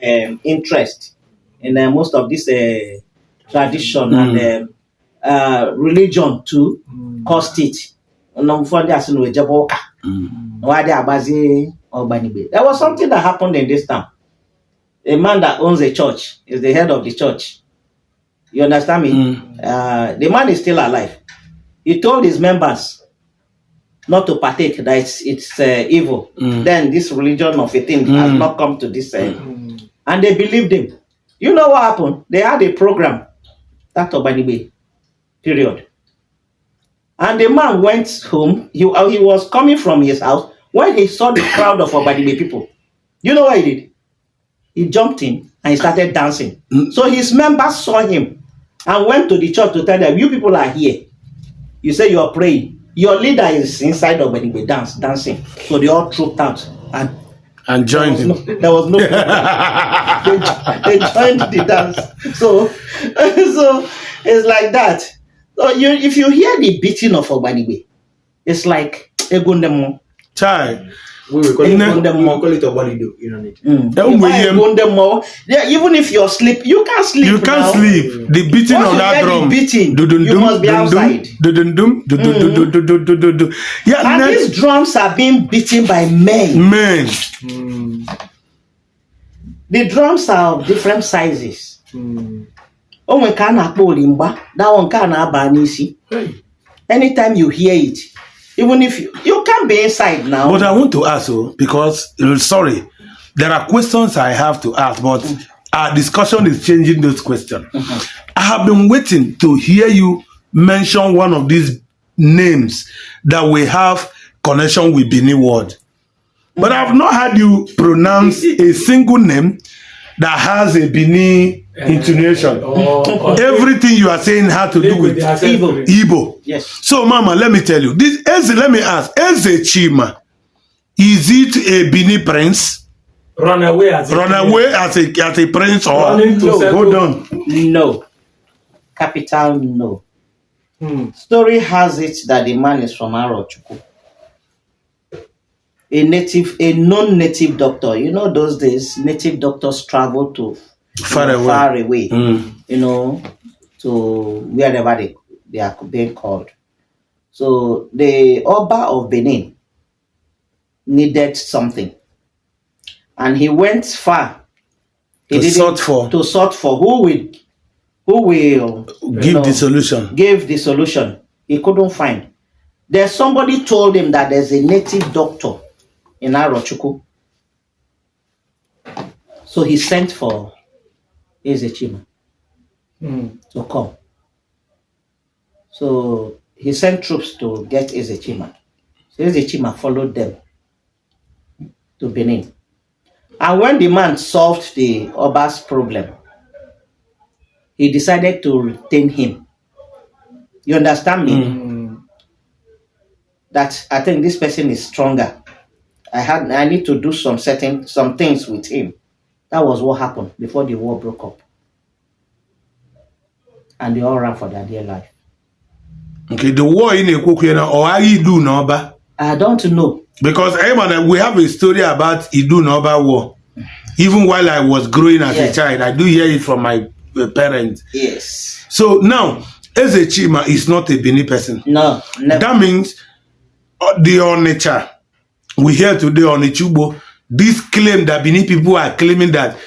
interest in most of this tradition and religion to cost it. There was something that happened in this town. A man that owns a church is the head of the church. You understand me? The man is still alive. He told his members not to partake, that it's evil. Then this religion of a thing has not come to this end. And they believed him. You know what happened? They had a program, that Obanibe, period. And the man went home. He was coming from his house when he saw the crowd of Obanibe people. You know what he did? He jumped in and he started dancing. So his members saw him and went to the church to tell them, you people are here. You say you are praying. Your leader is inside of Obanibe dancing. So they all trooped out and joined him. There was no they joined the dance. So it's like that. So if you hear the beating of Obanibe, it's like Egundemo. Child. We will call it Obalido. Even if you're asleep, you can't sleep. You can't sleep. The beating of that drum. You must be outside. And these drums are being beaten by men. The drums are of different sizes. Anytime you hear it, even if you can't be inside now. But I want to ask you, because, sorry, there are questions I have to ask, but our discussion is changing those questions. I have been waiting to hear you mention one of these names that we have connection with Benin word. But I have not heard you pronounce a single name that has a Benin intonation. Everything you are saying has to do with Igbo. Yes. So, Mama, let me tell you. Let me ask. Ezechima, is it a Benin prince? Run away as a prince or no. Hold on. No. Capital no. Story has it that the man is from Arochukwu. A non-native doctor. You know those days native doctors travel to far away. You know, to wherever they are being called. So the Oba of Benin needed something. And he went far. To sort for who will give the solution. Give the solution. He couldn't find. There's somebody told him that there's a native doctor in Arochukwu. So he sent for Ezechima to come. So he sent troops to get Ezechima. So Ezechima followed them to Benin. And when the man solved the Oba's problem, he decided to retain him. You understand me? That I think this person is stronger. I need to do some things with him. That was what happened before the war broke up. And they all ran for their dear life. Okay, the war in Ekukwena or Idu Noba? I don't know. Because we have a story about Idu Noba war. Even while I was growing as a child, I do hear it from my parents. Yes. So now, Ezechima is not a Benin person. No, never. That means the Onitsha. We hear today on Ichubo, this claim that Benin people are claiming that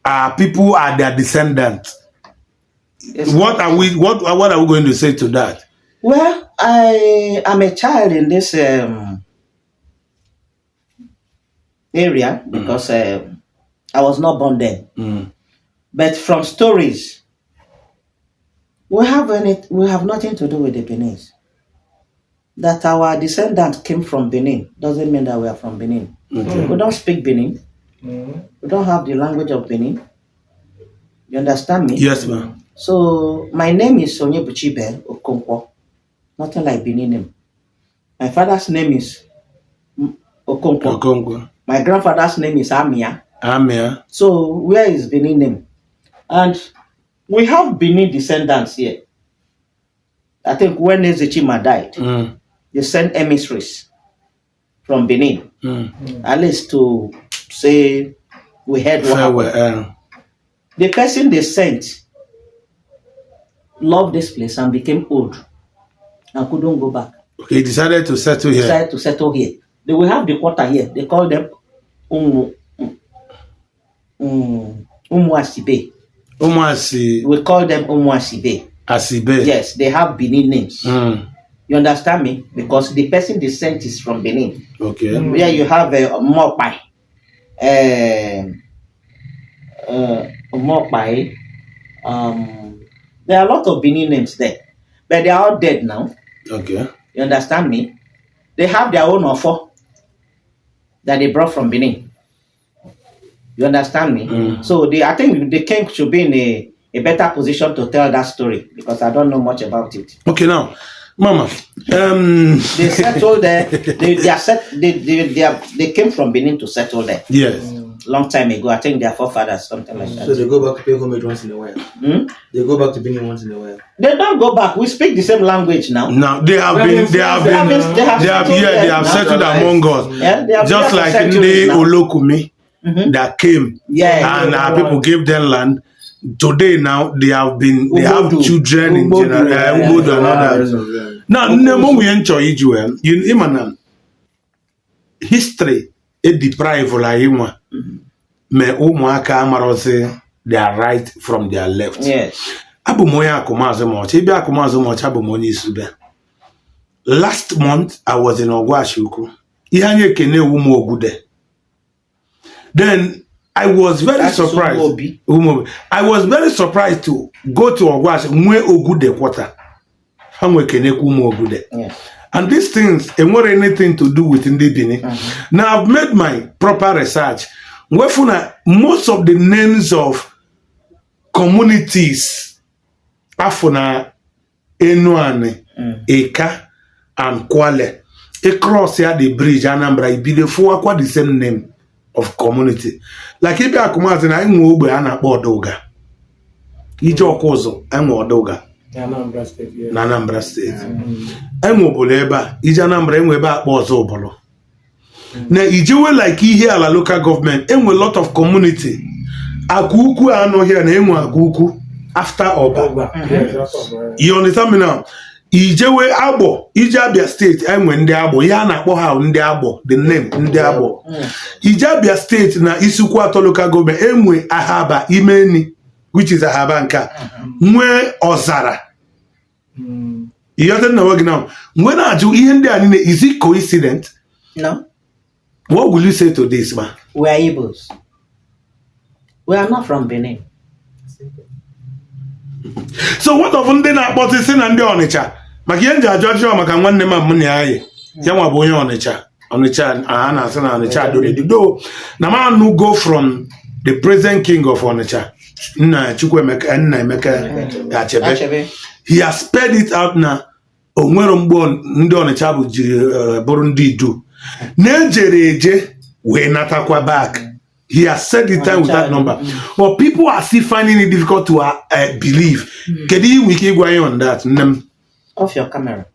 our people are their descendants. What are we going to say to that? Well, I am a child in this area because I was not born then. But from stories, we have nothing to do with the Benin. That our descendant came from Benin doesn't mean that we are from Benin. We don't speak Benin. We don't have the language of Benin. You understand me? Yes, ma'am. So my name is Onyebuchibie Okonkwo. Nothing like Benin name. My father's name is Okonkwo. My grandfather's name is Amia. So where is Benin name? And we have Benin descendants here. I think when Ezechima died, they sent emissaries from Benin, at least to say we heard what happened. The person they sent loved this place and became old and couldn't go back. Okay, he decided to settle here. They will have the quarter here. They call them Omu Onyebuchibie. We call them Omu Onyebuchibie. Yes, they have Benin names. You understand me? Because the person they sent is from Benin. Okay. Where you have Mopai. Mopai. There are a lot of Benin names there. But they are all dead now. Okay. You understand me? They have their own offer that they brought from Benin. You understand me? So I think the king should be in a better position to tell that story because I don't know much about it. Okay, now, Mama. They settled there. They came from Benin to settle there. Yes. Long time ago. I think their forefathers, something like that. So they go back to pay homage once in a while. They go back to Benin once in a while. They don't go back. We speak the same language now. Now they have settled among us. Yeah, just like the Olokumi that came and our people gave them land. Today now they have children in general. Now nemo we enjoy Joel. You history it deprive la me umuaka amarose their right from their left. Yes. Abu moya akumazo moch. Ibi akumazo moch abu moni isube. Last month I was in Ogwashuku. Ihanye kene umu ogude. Then I was very surprised. I was very surprised to go to Ogwash mwe ogude quarter. Hamwe kene umu ogude. Yes. And these things ain't anything to do with Ndibini. Now I've made my proper research. Most of the names of communities Afuna, Enuane, Eka, and Kwale. Across here the bridge, Anambra, be the four the same name of community. Like if you are coming, I'm Ube and a Bodoga. Ijo Kozo, I'm Odoga. Anambra State, yeah. Anambra State. I'm Oboleba, Ijanambra, I'm Weba Bozobolo. Now, Ijewe like here la local government, and a lot of community. Akuku are not here, name Akuku after Oba. You understand me now? Ijewe Abo, Ijabia State, and when the Abo, Yana Boha, Ndiabo, the name Ndiabo. Ijabia State na Isukwato local government, Emwe Ahaba, Imeni, which is Ahabanka, Mwe Ozara. You understand the work now? When I do is it coincident? No. What will you say to this, man? We are Igbos. We are not from Benin. So what of them about the sin and the Onicha? Makianja Georgia Makan name of money. Yama boy Onicha. Onicha, Anna, son Onicha, do. Naman who go from the present king of Onicha. He has spread it out now. Onwerumbo ndi Onicha bu Burundi do. Nejereje we natakwa back. He has said the time with that number. But people are still finding it difficult to believe. Can you wiki on that? Off your camera.